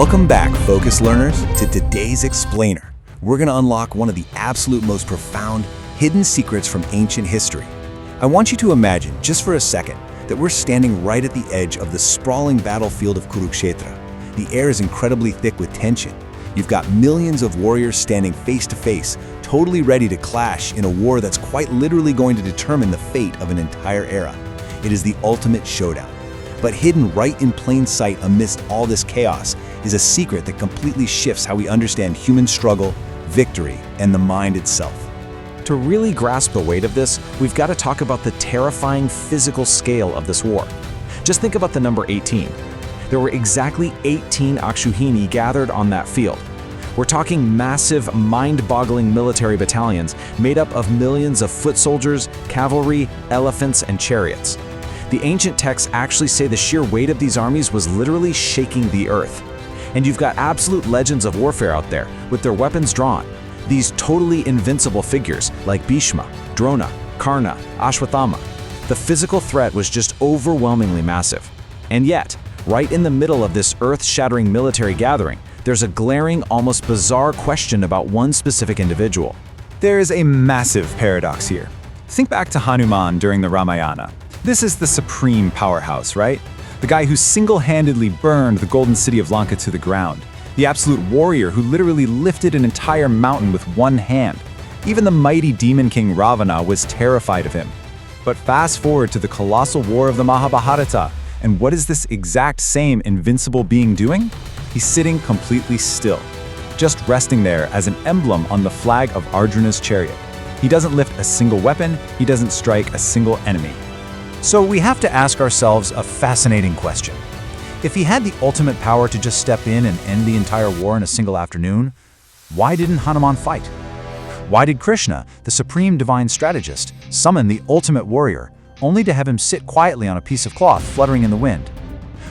Welcome back, Focus Learners, to today's Explainer. We're going to unlock one of the absolute most profound, hidden secrets from ancient history. I want you to imagine, just for a second, that we're standing right at the edge of the sprawling battlefield of Kurukshetra. The air is incredibly thick with tension. You've got millions of warriors standing face to face, totally ready to clash in a war that's quite literally going to determine the fate of an entire era. It is the ultimate showdown. But hidden right in plain sight amidst all this chaos is a secret that completely shifts how we understand human struggle, victory, and the mind itself. To really grasp the weight of this, we've got to talk about the terrifying physical scale of this war. Just think about the number 18. There were exactly 18 Akshuhini gathered on that field. We're talking massive, mind-boggling military battalions made up of millions of foot soldiers, cavalry, elephants, and chariots. The ancient texts actually say the sheer weight of these armies was literally shaking the earth. And you've got absolute legends of warfare out there, with their weapons drawn. These totally invincible figures like Bhishma, Drona, Karna, Ashwatthama. The physical threat was just overwhelmingly massive. And yet, right in the middle of this earth-shattering military gathering, there's a glaring, almost bizarre question about one specific individual. There is a massive paradox here. Think back to Hanuman during the Ramayana. This is the supreme powerhouse, right? The guy who single-handedly burned the golden city of Lanka to the ground. The absolute warrior who literally lifted an entire mountain with one hand. Even the mighty demon king Ravana was terrified of him. But fast forward to the colossal war of the Mahabharata, and what is this exact same invincible being doing? He's sitting completely still, just resting there as an emblem on the flag of Arjuna's chariot. He doesn't lift a single weapon, he doesn't strike a single enemy. So we have to ask ourselves a fascinating question. If he had the ultimate power to just step in and end the entire war in a single afternoon, why didn't Hanuman fight? Why did Krishna, the supreme divine strategist, summon the ultimate warrior, only to have him sit quietly on a piece of cloth fluttering in the wind?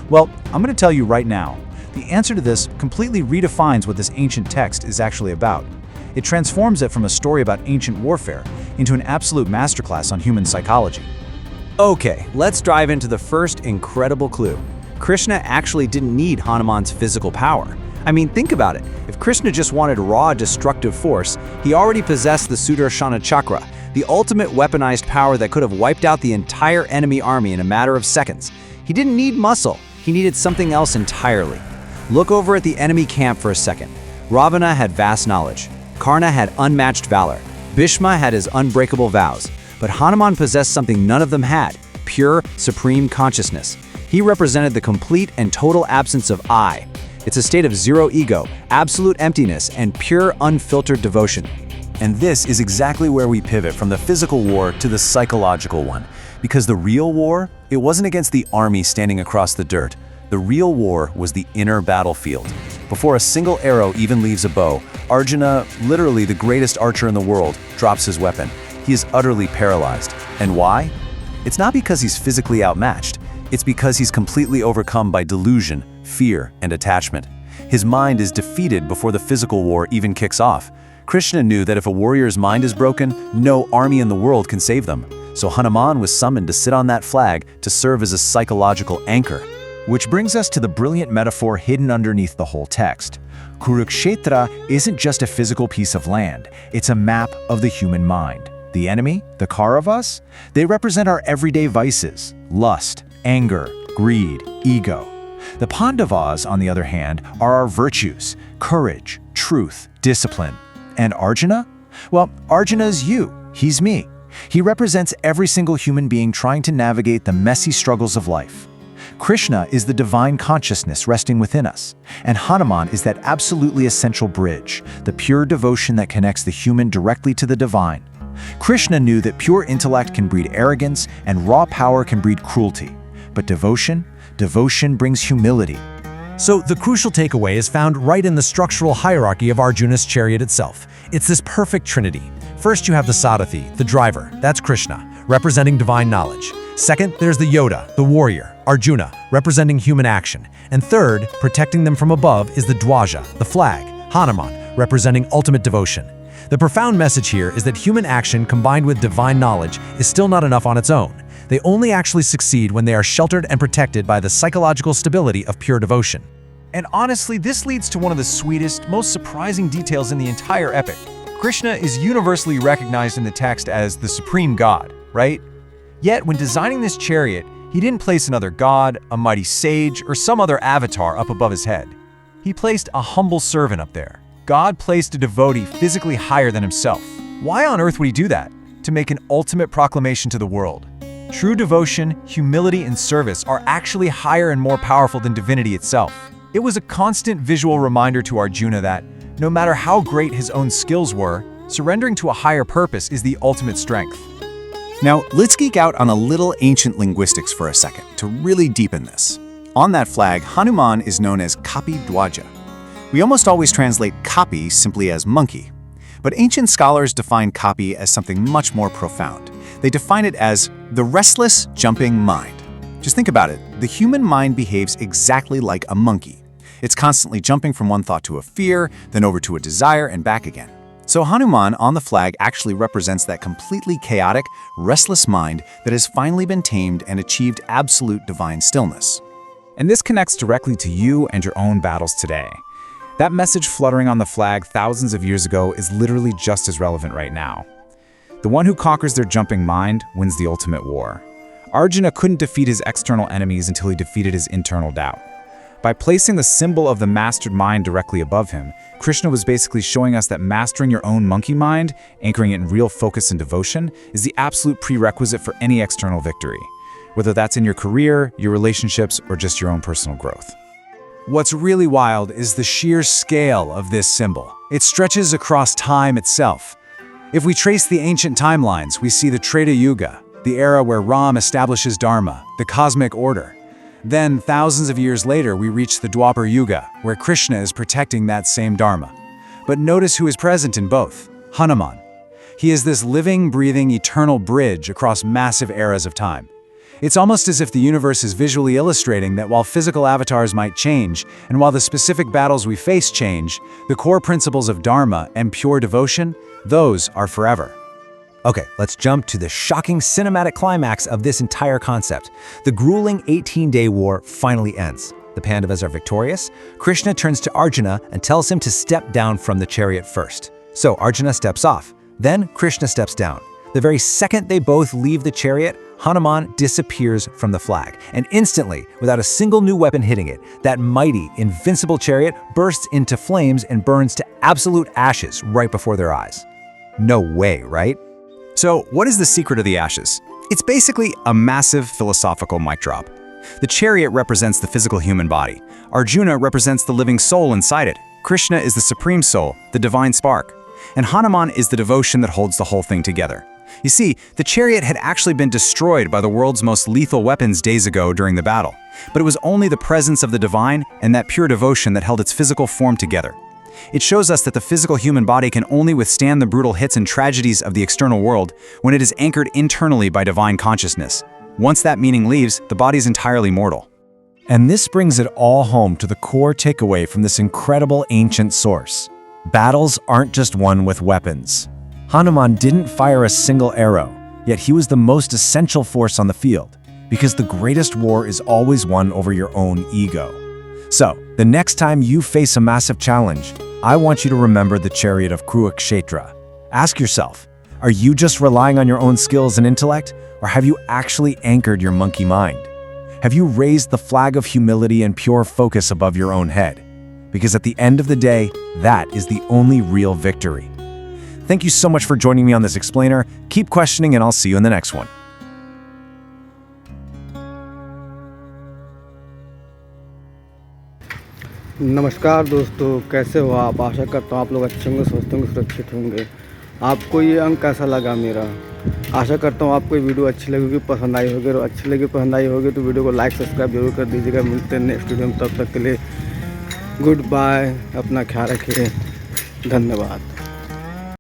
Well, I'm going to tell you right now, the answer to this completely redefines what this ancient text is actually about. It transforms it from a story about ancient warfare into an absolute masterclass on human psychology. Okay, let's dive into the first incredible clue. Krishna actually didn't need Hanuman's physical power. I mean, think about it. If Krishna just wanted raw destructive force, he already possessed the Sudarshana Chakra, the ultimate weaponized power that could have wiped out the entire enemy army in a matter of seconds. He didn't need muscle. He needed something else entirely. Look over at the enemy camp for a second. Ravana had vast knowledge. Karna had unmatched valor. Bhishma had his unbreakable vows. But Hanuman possessed something none of them had: pure, supreme consciousness. He represented the complete and total absence of I. It's a state of zero ego, absolute emptiness, and pure, unfiltered devotion. And this is exactly where we pivot from the physical war to the psychological one. Because the real war, it wasn't against the army standing across the dirt. The real war was the inner battlefield. Before a single arrow even leaves a bow, Arjuna, literally the greatest archer in the world, drops his weapon. He is utterly paralyzed. And why? It's not because he's physically outmatched. It's because he's completely overcome by delusion, fear, and attachment. His mind is defeated before the physical war even kicks off. Krishna knew that if a warrior's mind is broken, no army in the world can save them. So Hanuman was summoned to sit on that flag to serve as a psychological anchor. Which brings us to the brilliant metaphor hidden underneath the whole text. Kurukshetra isn't just a physical piece of land, it's a map of the human mind. The enemy, the Kauravas, they represent our everyday vices: lust, anger, greed, ego. The Pandavas, on the other hand, are our virtues: courage, truth, discipline. And Arjuna? Well, Arjuna's you. He's me. He represents every single human being trying to navigate the messy struggles of life. Krishna is the divine consciousness resting within us, and Hanuman is that absolutely essential bridge, the pure devotion that connects the human directly to the divine. Krishna knew that pure intellect can breed arrogance and raw power can breed cruelty. But devotion brings humility. So the crucial takeaway is found right in the structural hierarchy of Arjuna's chariot itself. It's this perfect trinity. First you have the Sarathi, the driver, that's Krishna, representing divine knowledge. Second, there's the Yoda, the warrior, Arjuna, representing human action. And third, protecting them from above, is the Dwaja, the flag, Hanuman, representing ultimate devotion. The profound message here is that human action combined with divine knowledge is still not enough on its own. They only actually succeed when they are sheltered and protected by the psychological stability of pure devotion. And honestly, this leads to one of the sweetest, most surprising details in the entire epic. Krishna is universally recognized in the text as the supreme god, right? Yet, when designing this chariot, he didn't place another god, a mighty sage, or some other avatar up above his head. He placed a humble servant up there. God placed a devotee physically higher than himself. Why on earth would he do that? To make an ultimate proclamation to the world. True devotion, humility, and service are actually higher and more powerful than divinity itself. It was a constant visual reminder to Arjuna that, no matter how great his own skills were, surrendering to a higher purpose is the ultimate strength. Now, let's geek out on a little ancient linguistics for a second to really deepen this. On that flag, Hanuman is known as Kapi Dwaja. We almost always translate Kapi simply as monkey. But ancient scholars define Kapi as something much more profound. They define it as the restless, jumping mind. Just think about it. The human mind behaves exactly like a monkey. It's constantly jumping from one thought to a fear, then over to a desire, and back again. So Hanuman on the flag actually represents that completely chaotic, restless mind that has finally been tamed and achieved absolute divine stillness. And this connects directly to you and your own battles today. That message fluttering on the flag thousands of years ago is literally just as relevant right now. The one who conquers their jumping mind wins the ultimate war. Arjuna couldn't defeat his external enemies until he defeated his internal doubt. By placing the symbol of the mastered mind directly above him, Krishna was basically showing us that mastering your own monkey mind, anchoring it in real focus and devotion, is the absolute prerequisite for any external victory, whether that's in your career, your relationships, or just your own personal growth. What's really wild is the sheer scale of this symbol. It stretches across time itself. If we trace the ancient timelines, we see the Treta Yuga, the era where Ram establishes Dharma, the cosmic order. Then, thousands of years later, we reach the Dwapar Yuga, where Krishna is protecting that same Dharma. But notice who is present in both: Hanuman. He is this living, breathing, eternal bridge across massive eras of time. It's almost as if the universe is visually illustrating that while physical avatars might change, and while the specific battles we face change, the core principles of Dharma and pure devotion, those are forever. Okay, let's jump to the shocking cinematic climax of this entire concept. The grueling 18-day war finally ends. The Pandavas are victorious. Krishna turns to Arjuna and tells him to step down from the chariot first. So Arjuna steps off. Then Krishna steps down. The very second they both leave the chariot, Hanuman disappears from the flag. And instantly, without a single new weapon hitting it, that mighty, invincible chariot bursts into flames and burns to absolute ashes right before their eyes. No way, right? So, what is the secret of the ashes? It's basically a massive philosophical mic drop. The chariot represents the physical human body. Arjuna represents the living soul inside it. Krishna is the supreme soul, the divine spark. And Hanuman is the devotion that holds the whole thing together. You see, the chariot had actually been destroyed by the world's most lethal weapons days ago during the battle. But it was only the presence of the divine and that pure devotion that held its physical form together. It shows us that the physical human body can only withstand the brutal hits and tragedies of the external world when it is anchored internally by divine consciousness. Once that meaning leaves, the body is entirely mortal. And this brings it all home to the core takeaway from this incredible ancient source. Battles aren't just won with weapons. Hanuman didn't fire a single arrow, yet he was the most essential force on the field, because the greatest war is always won over your own ego. So, the next time you face a massive challenge, I want you to remember the chariot of Kurukshetra. Ask yourself, are you just relying on your own skills and intellect, or have you actually anchored your monkey mind? Have you raised the flag of humility and pure focus above your own head? Because at the end of the day, that is the only real victory. Thank you so much for joining me on this explainer. Keep questioning, and I'll see you in the next one. नमस्कार दोस्तों, कैसे हो आप? आशा करता हूँ आप लोग अच्छे होंगे, स्वस्थ होंगे, सुरक्षित होंगे। आपको ये अंक कैसा लगा मेरा? आशा करता हूँ आपको ये वीडियो अच्छी लगेगी, पसंद आई होगी। और अच्छी लगी, पसंद आई होगी तो वीडियो को लाइक सब्सक्राइब जरूर कर दीजिएगा। मिलते हैं नेक्स्ट वीडियो में, तब तक के लिए गुड बाय। अपना ख्याल रखिए। धन्यवाद।